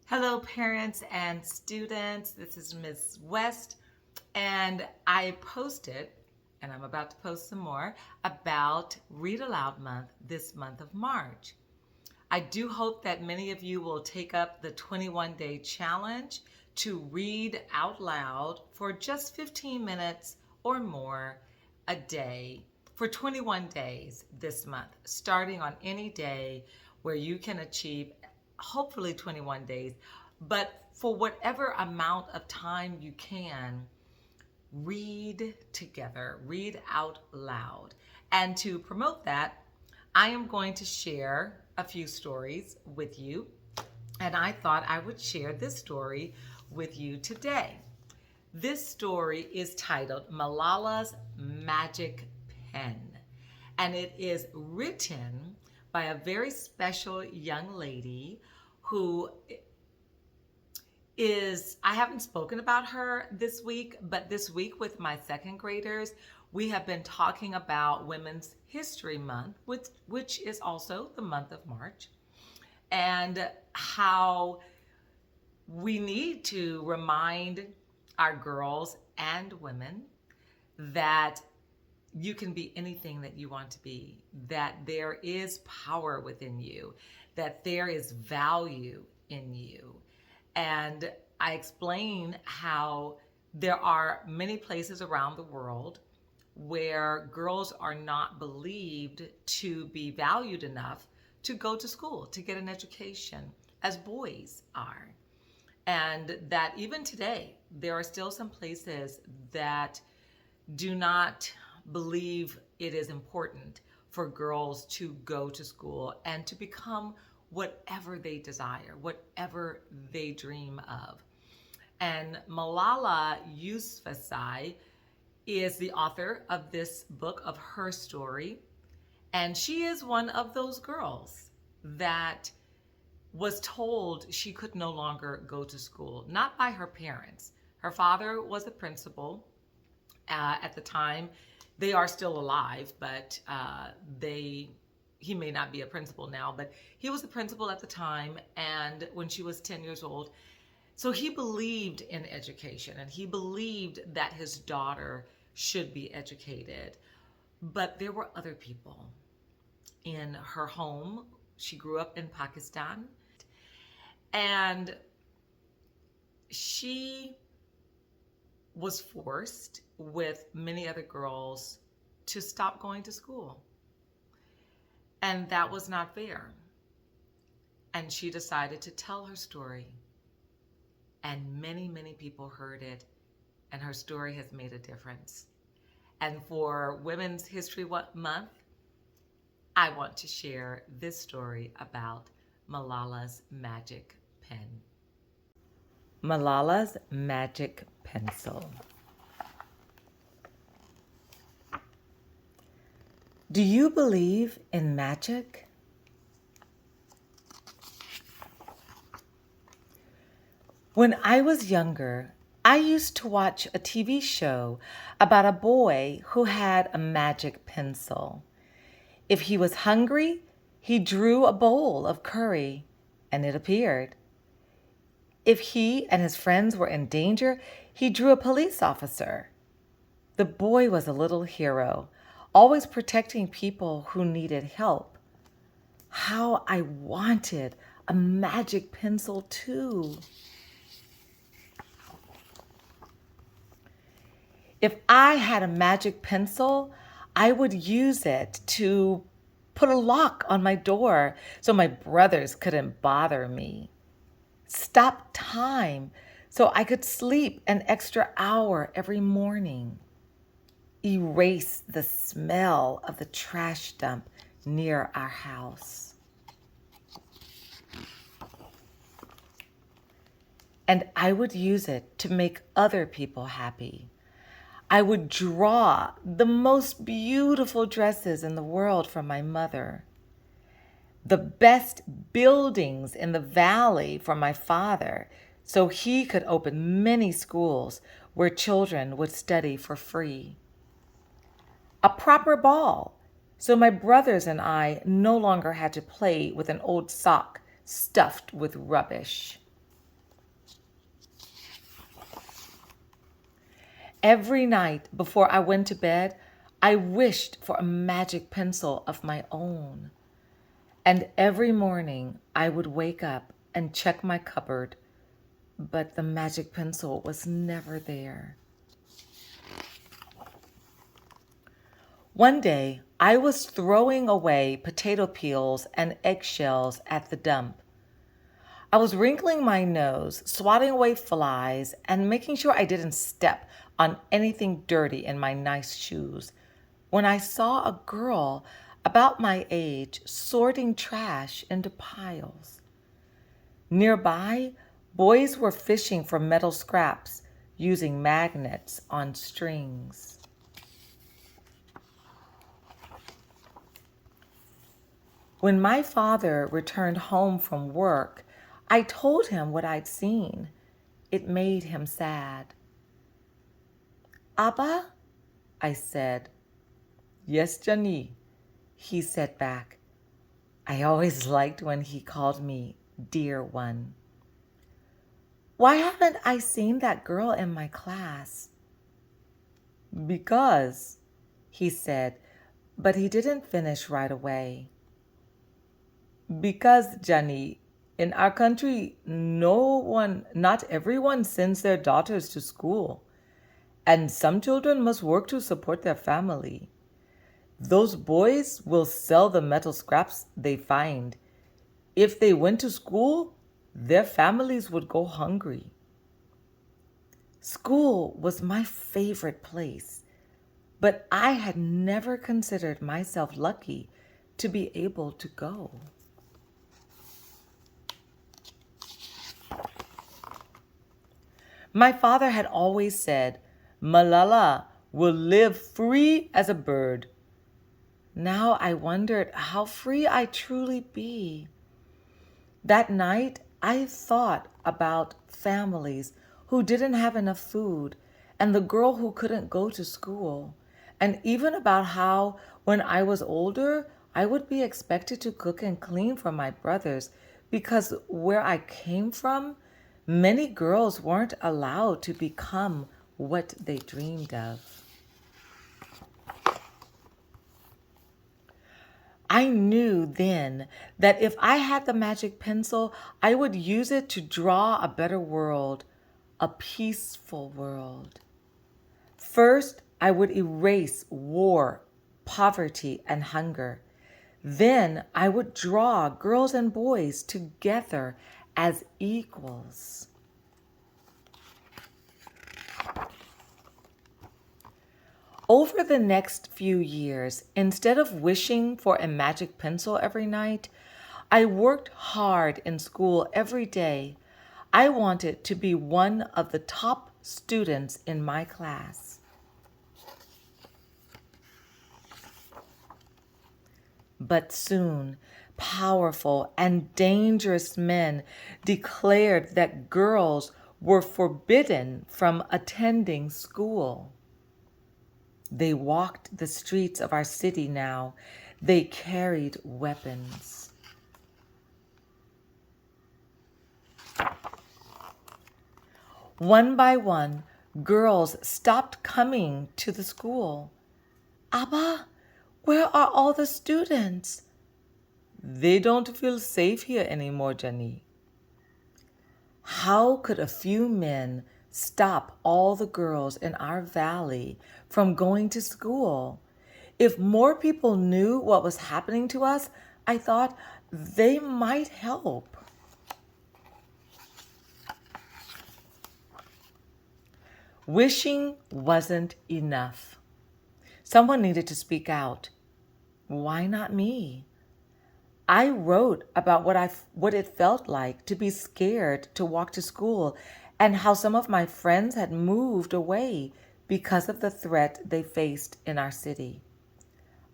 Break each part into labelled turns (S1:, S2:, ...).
S1: Hello, parents and students. This is Ms. West, and I posted, and I'm about to post some more, about Read Aloud Month this month of March. I do hope that many of you will take up the 21-day challenge to read out loud for just 15 minutes or more a day for 21 days this month, starting on any day where you can achieve hopefully 21 days, but for whatever amount of time you can, read together, read out loud. And to promote that, I am going to share a few stories with you. And I thought I would share this story with you today. This story is titled Malala's Magic Pen. And it is written by a very special young lady who I haven't spoken about her this week, but this week with my second graders, we have been talking about Women's History Month, which is also the month of March, and how we need to remind our girls and women that you can be anything that you want to be, that there is power within you, that there is value in you. And I explain how there are many places around the world where girls are not believed to be valued enough to go to school, to get an education, as boys are. And that even today, there are still some places that do not believe it is important for girls to go to school and to become whatever they desire, whatever they dream of. And Malala Yousafzai is the author of this book, of her story. And she is one of those girls that was told she could no longer go to school, not by her parents. Her father was a principal at the time. They are still alive, but he may not be a principal now, but he was the principal at the time, and when she was 10 years old. So he believed in education, and he believed that his daughter should be educated. But there were other people in her home. She grew up in Pakistan, and she was forced, with many other girls, to stop going to school. And that was not fair. And she decided to tell her story. And many, many people heard it, and her story has made a difference. And for Women's History Month, I want to share this story about Malala's magic pen. Malala's magic pencil. Do you believe in magic? When I was younger, I used to watch a TV show about a boy who had a magic pencil. If he was hungry, he drew a bowl of curry and it appeared. If he and his friends were in danger, he drew a police officer. The boy was a little hero, always protecting people who needed help. How I wanted a magic pencil too. If I had a magic pencil, I would use it to put a lock on my door so my brothers couldn't bother me. Stop time so I could sleep an extra hour every morning. Erase the smell of the trash dump near our house. And I would use it to make other people happy. I would draw the most beautiful dresses in the world for my mother, the best buildings in the valley for my father, so he could open many schools where children would study for free. A proper ball, so my brothers and I no longer had to play with an old sock stuffed with rubbish. Every night before I went to bed, I wished for a magic pencil of my own. And every morning I would wake up and check my cupboard, but the magic pencil was never there. One day, I was throwing away potato peels and eggshells at the dump. I was wrinkling my nose, swatting away flies, and making sure I didn't step on anything dirty in my nice shoes when I saw a girl about my age sorting trash into piles. Nearby, boys were fishing for metal scraps using magnets on strings. When my father returned home from work, I told him what I'd seen. It made him sad. Abba? I said. Yes, Johnny, he said back. I always liked when he called me dear one. Why haven't I seen that girl in my class? Because, he said, but he didn't finish right away. Because, Johnny, in our country, not everyone sends their daughters to school, and some children must work to support their family. Those boys will sell the metal scraps they find. If they went to school, their families would go hungry. School was my favorite place, but I had never considered myself lucky to be able to go. My father had always said, Malala will live free as a bird. Now I wondered how free I'd truly be. That night, I thought about families who didn't have enough food and the girl who couldn't go to school, and even about how, when I was older, I would be expected to cook and clean for my brothers because where I came from, many girls weren't allowed to become what they dreamed of. I knew then that if I had the magic pencil, I would use it to draw a better world, a peaceful world. First, I would erase war, poverty, and hunger. Then I would draw girls and boys together as equals. Over the next few years, instead of wishing for a magic pencil every night, I worked hard in school every day. I wanted to be one of the top students in my class. But soon, powerful and dangerous men declared that girls were forbidden from attending school. They walked the streets of our city now. They carried weapons. One by one, girls stopped coming to the school. Abba, where are all the students? They don't feel safe here anymore, Jenny. How could a few men stop all the girls in our valley from going to school? If more people knew what was happening to us, I thought they might help. Wishing wasn't enough. Someone needed to speak out. Why not me? I wrote about what it felt like to be scared to walk to school and how some of my friends had moved away because of the threat they faced in our city.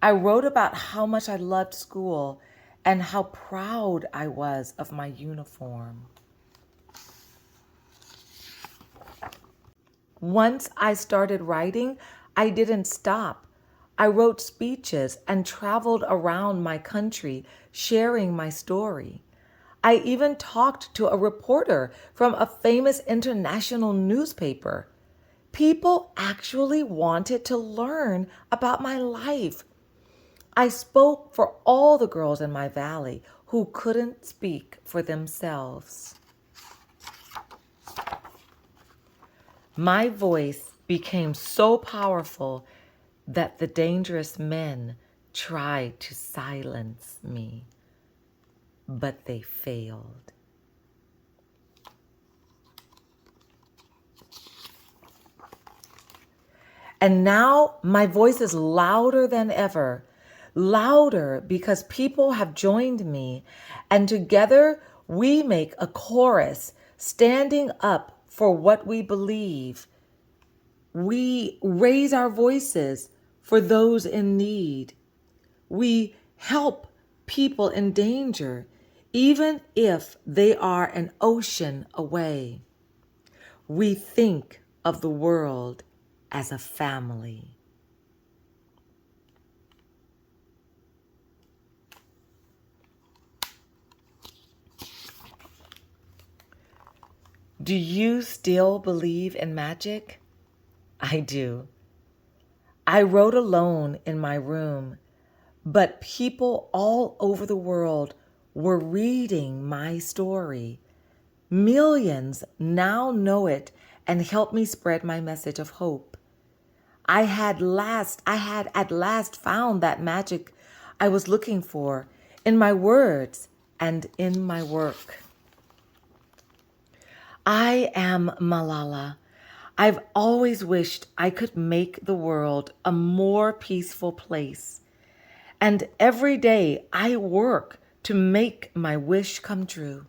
S1: I wrote about how much I loved school and how proud I was of my uniform. Once I started writing, I didn't stop. I wrote speeches and traveled around my country sharing my story. I even talked to a reporter from a famous international newspaper. People actually wanted to learn about my life. I spoke for all the girls in my valley who couldn't speak for themselves. My voice became so powerful that the dangerous men tried to silence me, but they failed. And now my voice is louder than ever, louder because people have joined me, and together we make a chorus standing up for what we believe. We raise our voices for those in need. We help people in danger, even if they are an ocean away. We think of the world as a family. Do you still believe in magic? I do. I wrote alone in my room, but people all over the world were reading my story. Millions now know it and help me spread my message of hope. I had at last found that magic I was looking for in my words and in my work. I am Malala. I've always wished I could make the world a more peaceful place. And every day I work to make my wish come true.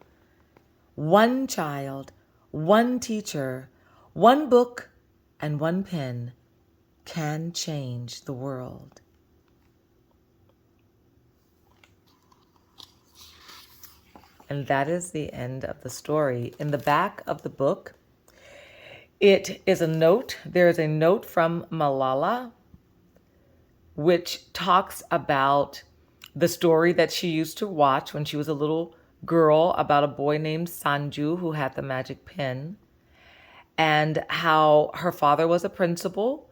S1: One child, one teacher, one book, and one pen can change the world. And that is the end of the story. In the back of the book, it is a note. There is a note from Malala, which talks about the story that she used to watch when she was a little girl about a boy named Sanju who had the magic pen, and how her father was a principal,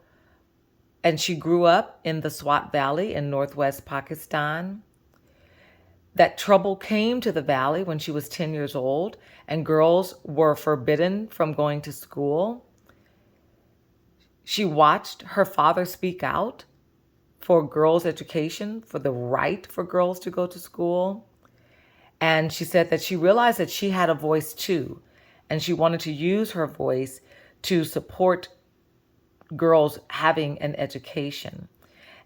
S1: and she grew up in the Swat Valley in northwest Pakistan. That trouble came to the valley when she was 10 years old, and girls were forbidden from going to school. She watched her father speak out for girls' education, for the right for girls to go to school. And she said that she realized that she had a voice too, and she wanted to use her voice to support girls having an education,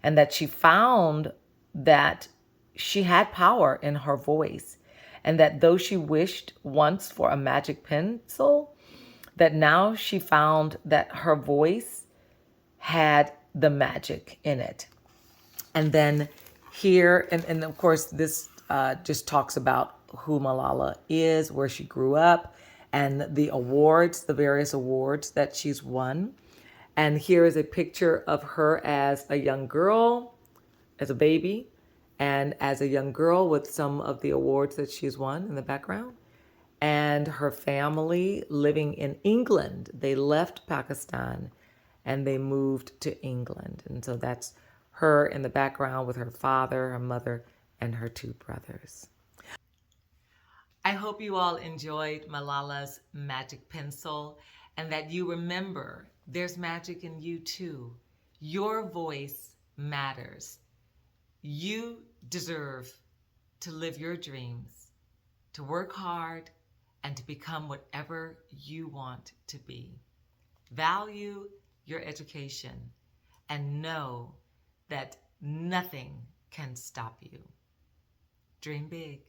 S1: and that she found that she had power in her voice, and that though she wished once for a magic pencil, that now she found that her voice had the magic in it. And then here, and of course, this just talks about who Malala is, where she grew up, and the awards, the various awards that she's won. And here is a picture of her as a young girl, as a baby, and as a young girl with some of the awards that she's won in the background. And her family living in England. They left Pakistan and they moved to England. And so that's her in the background with her father, her mother, and her two brothers. I hope you all enjoyed Malala's magic pencil and that you remember there's magic in you too. Your voice matters. You deserve to live your dreams, to work hard, and to become whatever you want to be. Value your education and know that nothing can stop you. Dream big.